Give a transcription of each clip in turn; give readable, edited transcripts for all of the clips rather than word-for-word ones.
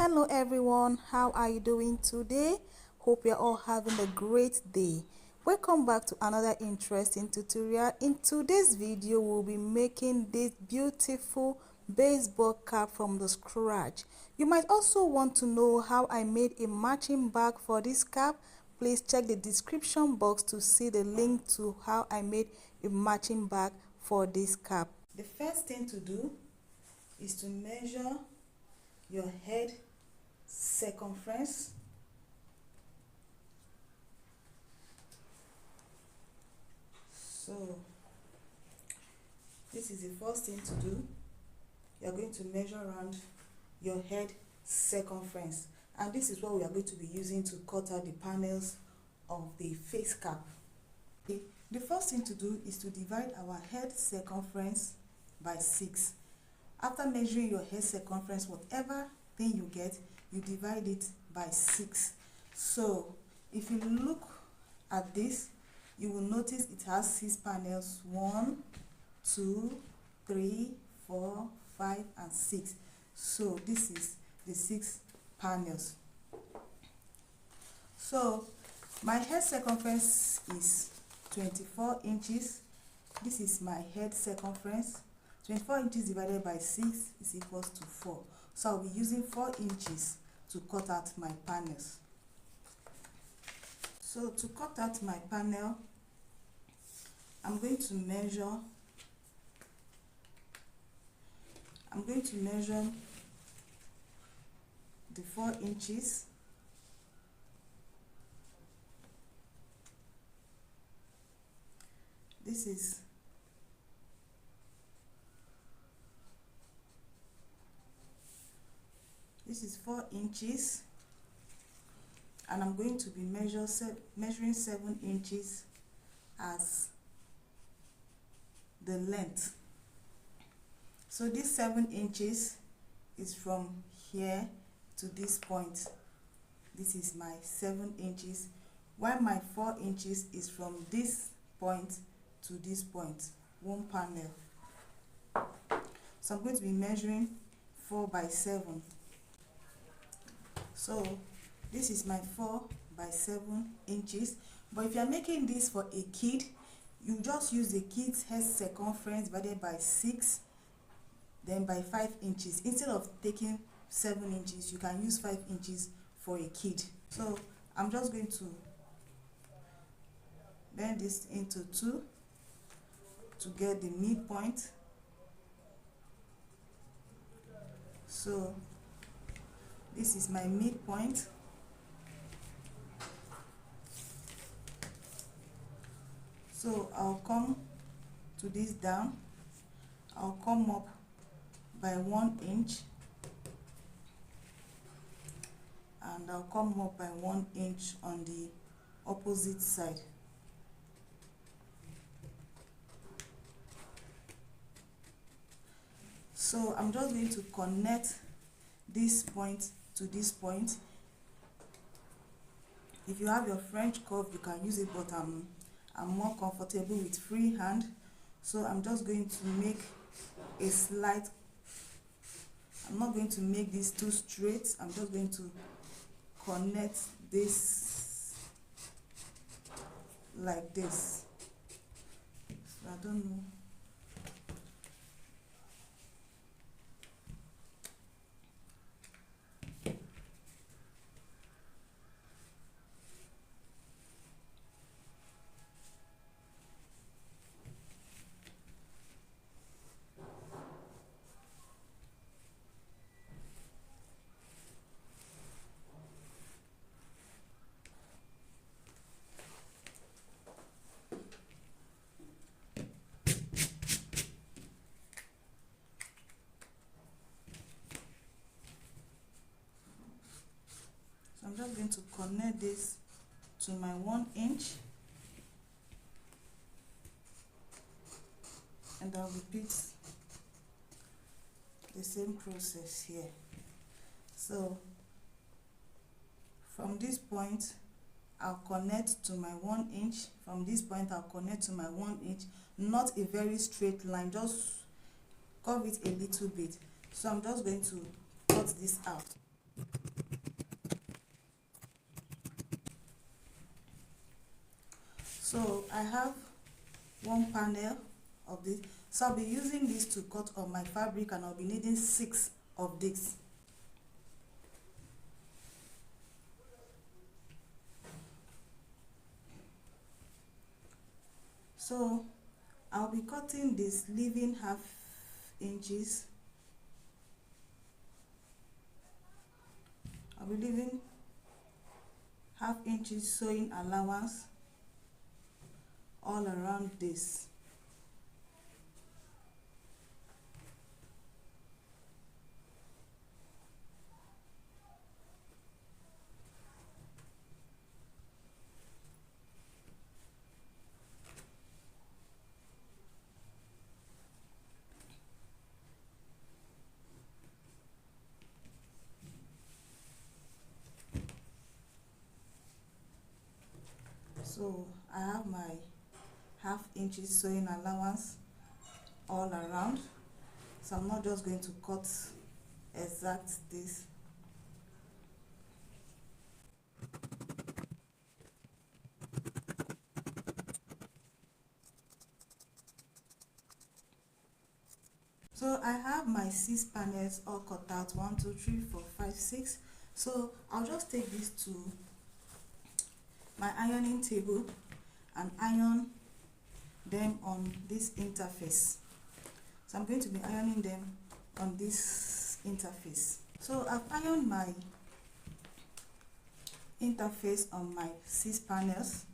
Hello everyone, how are you doing today? Hope you're all having a great day. Welcome back to another interesting tutorial. In today's video, we'll be making this beautiful baseball cap from the scratch. You might also want to know how I made a matching bag for this cap. Please check the description box to see the link to how I made a matching bag for this cap. The first thing to do is to measure your head circumference. So this is the first thing to do. You are going to measure around your head circumference, and this is what we are going to be using to cut out the panels of the face cap. Okay. The first thing to do is to divide our head circumference by 6. After measuring your head circumference, whatever thing you get, you divide it by 6. So if you look at this, you will notice it has 6 panels. 1, 2, 3, 4, 5, and 6. So this is the 6 panels. So my head circumference is 24 inches. This is my head circumference. 24 inches divided by 6 is equals to 4. So I'll be using 4 inches to cut out my panels. So to cut out my panel, I'm going to measure the 4 inches. This is 4 inches, and I'm going to be measuring 7 inches as the length. So this 7 inches is from here to this point. This is my 7 inches, while my 4 inches is from this point to this point, 1 panel. So I'm going to be measuring 4 by 7. So this is my 4 by 7 inches. But if you are making this for a kid, you just use the kid's head circumference divided by 6, then by 5 inches. Instead of taking 7 inches, you can use 5 inches for a kid. So I'm just going to bend this into 2 to get the midpoint. So this is my midpoint. So I'll come to this down. I'll come up by 1 inch, and I'll come up by 1 inch on the opposite side. So I'm just going to connect this point to this point. If you have your French curve, you can use it, but I'm more comfortable with free hand. So I'm just going to make a slight, I'm not going to make this too straight. I'm just going to connect this like this. So I don't know. I'm just going to connect this to my 1 inch, and I'll repeat the same process here. So from this point I'll connect to my 1 inch. From this point I'll connect to my 1 inch. Not a very straight line, just curve it a little bit. So I'm just going to cut this out. So I have one panel of this, so I'll be using this to cut on my fabric, and I'll be needing 6 of this. So I'll be cutting this, leaving ½ inches. I'll be leaving ½ inches sewing allowance all around this. So I have my ½ inches sewing allowance all around, so I'm not just going to cut exact this. So I have my 6 panels all cut out, 1 2 3 4 5 6. So I'll just take this to my ironing table and iron them on this interface. So I'm going to be ironing them on this interface. So I've ironed my interface on my 6 panels.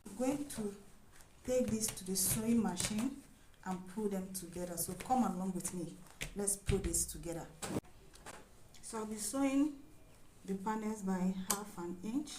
I'm going to take this to the sewing machine and pull them together. So come along with me, let's pull this together. So I'll be sewing the panels by ½ inch.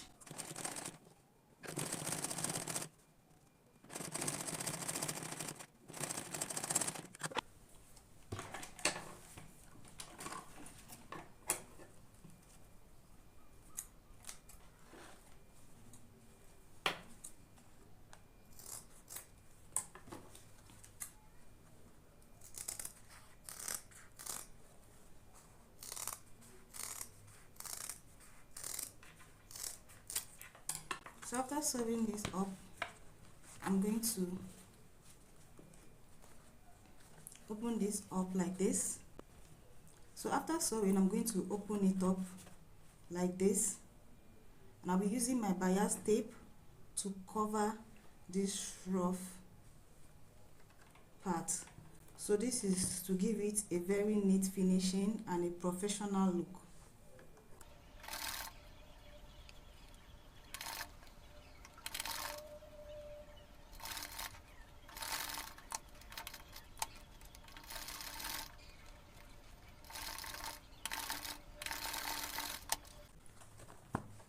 So after sewing this up, I'm going to open this up like this. So after sewing, I'm going to open it up like this, and I'll be using my bias tape to cover this rough part. So this is to give it a very neat finishing and a professional look.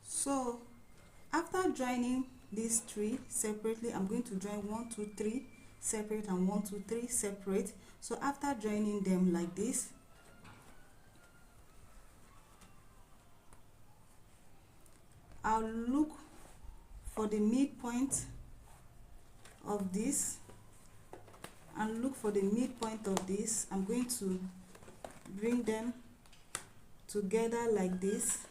So after joining these 3 separately, I'm going to join 1 2 3 separate and 1 2 3 separate. So after joining them like this, I'll look for the midpoint of this and look for the midpoint of this. I'm going to bring them together like this.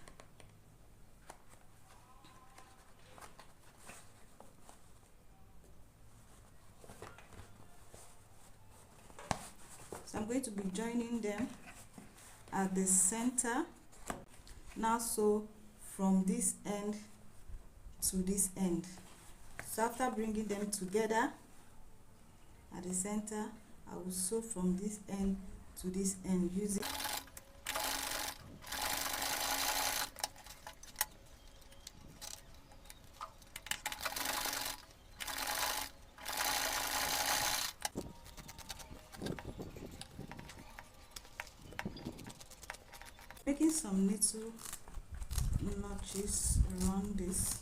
So I'm going to be joining them at the center. Now sew from this end to this end. So after bringing them together at the center, I will sew from this end to this end using making some little notches around this.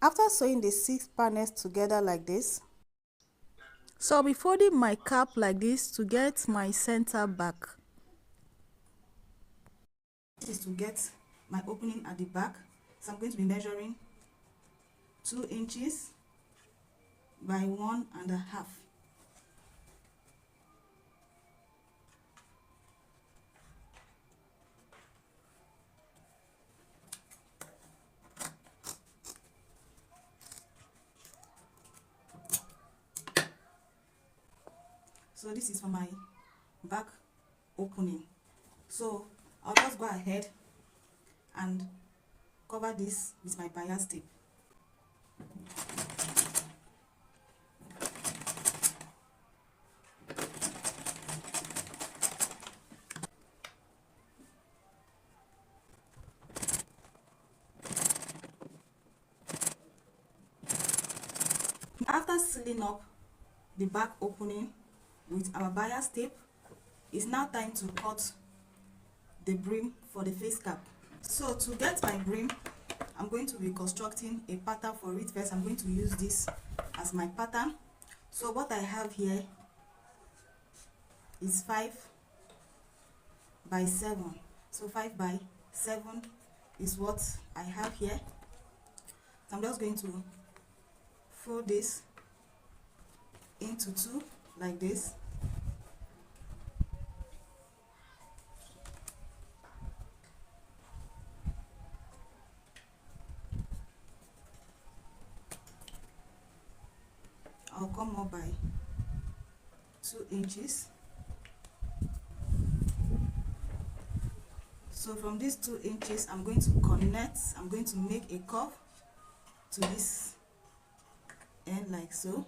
After sewing the 6 panels together like this, so I'll be folding my cap like this to get my center back. This is to get my opening at the back. So I'm going to be measuring 2 inches by 1.5. So this is for my back opening. So I'll just go ahead and cover this with my bias tape. After sealing up the back opening with our bias tape, it's now time to cut the brim for the face cap. So to get my brim, I'm going to be constructing a pattern for it first. I'm going to use this as my pattern. So what I have here is 5 by 7. So 5 by 7 is what I have here. So I'm just going to fold this into 2 like this. I'll come up by 2 inches. So from these 2 inches, I'm going to connect, I'm going to make a curve to this end like so.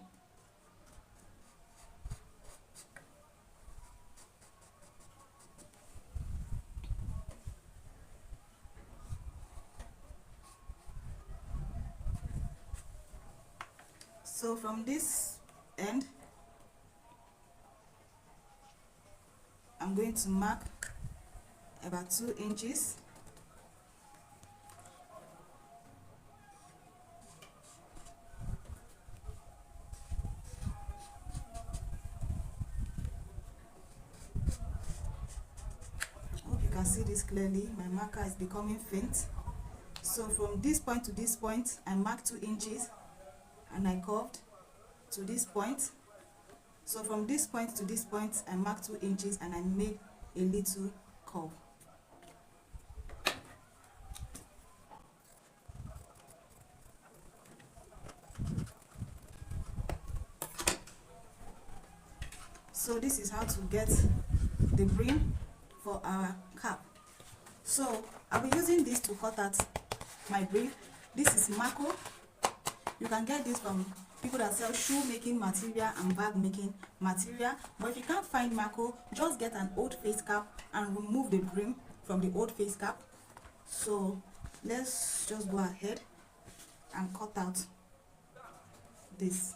So from this end, I'm going to mark about 2 inches. Hope you can see this clearly. My marker is becoming faint. So from this point to this point, I marked 2 inches and I curved to this point. So from this point to this point, I marked 2 inches and I made a little curve. So this is how to get the brim for our cap. So I'll be using this to cut out my brim. This is Mako. You can get this from people that sell shoe making material and bag making material. But if you can't find Mako, just get an old face cap and remove the brim from the old face cap. So let's just go ahead and cut out this.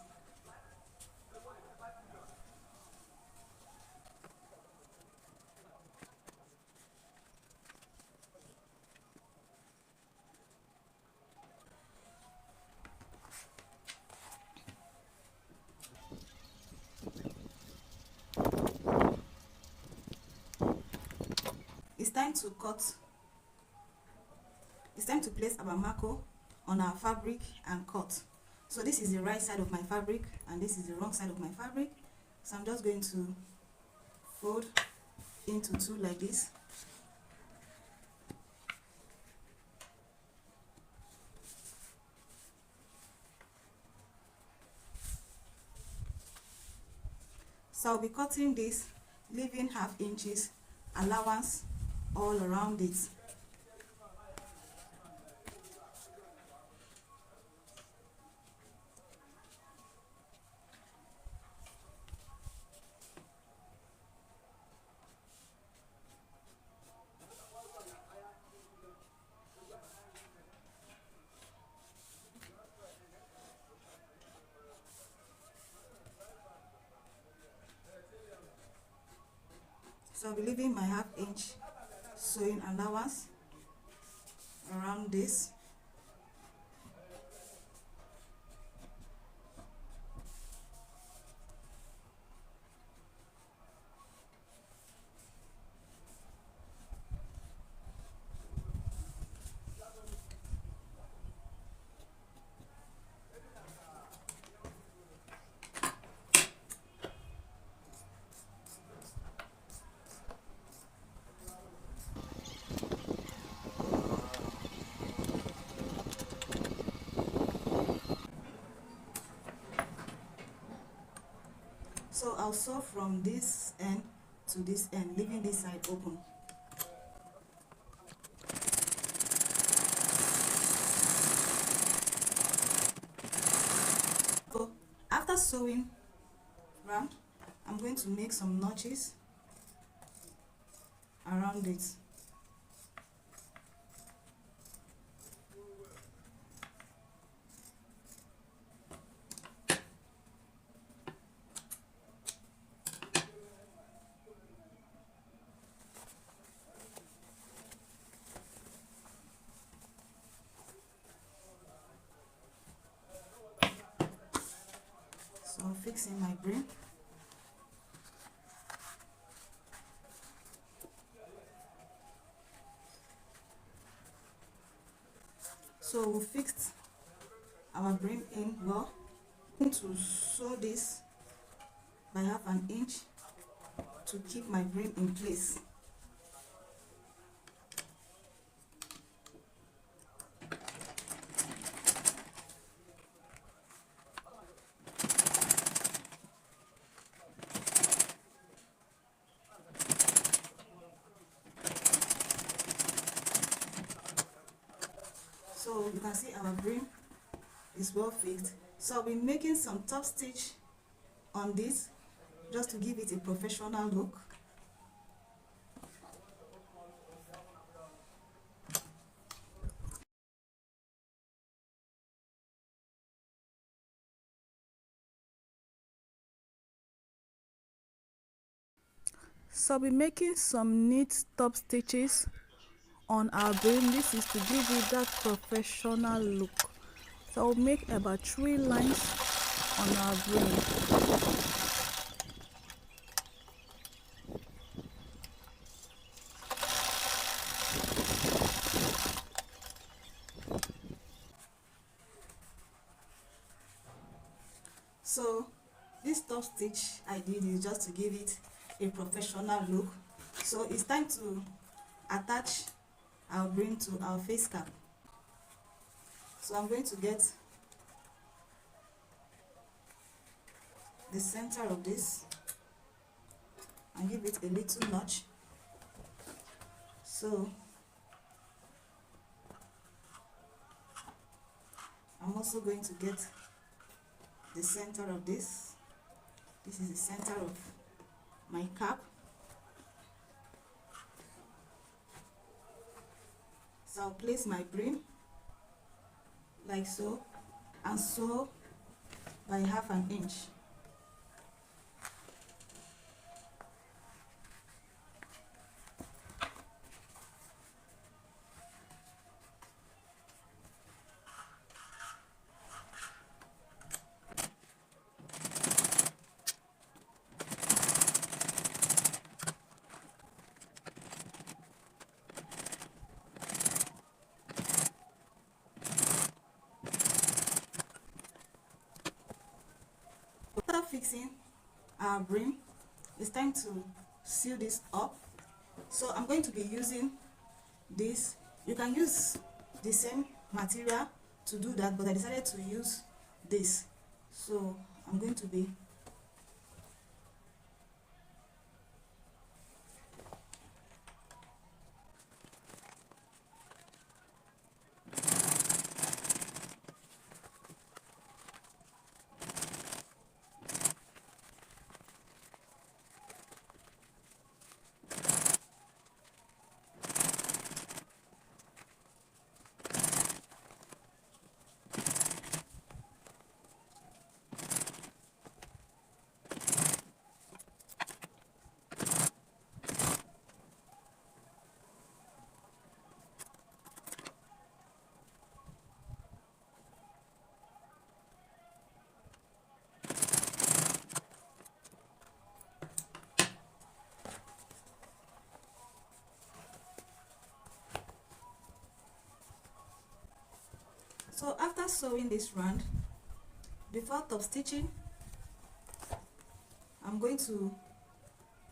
It's time to cut. It's time to place our Mako on our fabric and cut. So this is the right side of my fabric and this is the wrong side of my fabric. So I'm just going to fold into 2 like this. So I'll be cutting this, leaving ½ inches allowance all around it. So I'll be leaving my ½ inch sewing allowance around this. So I'll sew from this end to this end, leaving this side open. So after sewing round, I'm going to make some notches around it. So I'm fixing my brim. So we fixed our brim in well. I'm going to sew this by 1/2 inch to keep my brim in place. So you can see our brim is well fixed. So I'll be making some top stitch on this just to give it a professional look. So I'll be making some neat top stitches on our brim. This is to give it that professional look. So I'll make about 3 lines on our brim. So this top stitch I did is just to give it a professional look. So it's time to attach our brim to our face cap. So I'm going to get the center of this and give it a little notch. So I'm also going to get the center of this. This is the center of my cap. So I'll place my brim like so and sew by 1/2 inch. After fixing our brim, it's time to sew this up. So I'm going to be using this. You can use the same material to do that, but I decided to use this. So I'm going to be So after sewing this round, before top stitching, I'm going to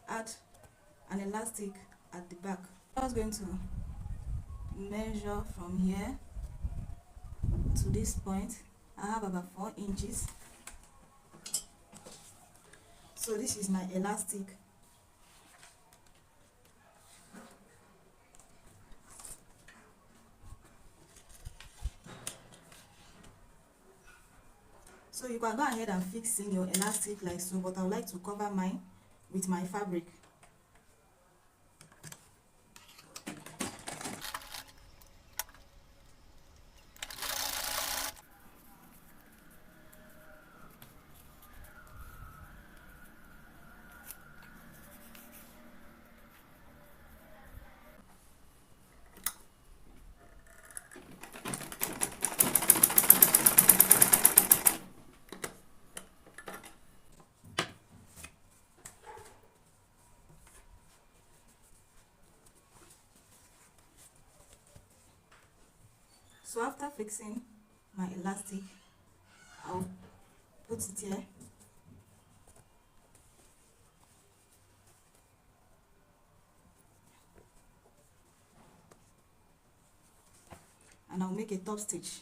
add an elastic at the back. I was going to measure from here to this point. I have about 4 inches. So this is my elastic. So you can go ahead and fix in your elastic like so, but I would like to cover mine with my fabric. So after fixing my elastic, I'll put it here. And I'll make a top stitch.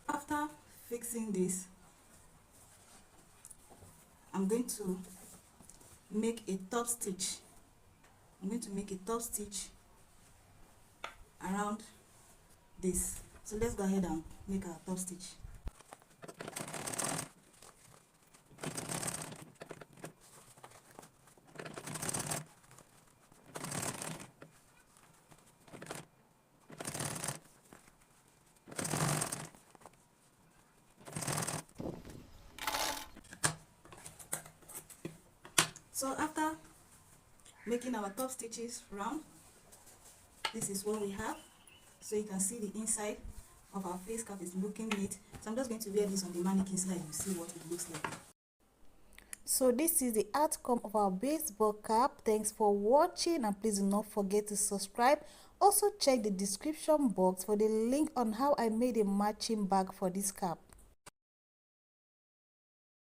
After fixing this, I'm going to make a top stitch. I'm going to make a top stitch around this. So let's go ahead and make our top stitch. So after making our top stitches round, this is what we have. So you can see the inside of our face cap is looking neat. So I'm just going to wear this on the mannequin slide. You see what it looks like. So this is the outcome of our baseball cap. Thanks for watching, and please do not forget to subscribe. Also check the description box for the link on how I made a matching bag for this cap.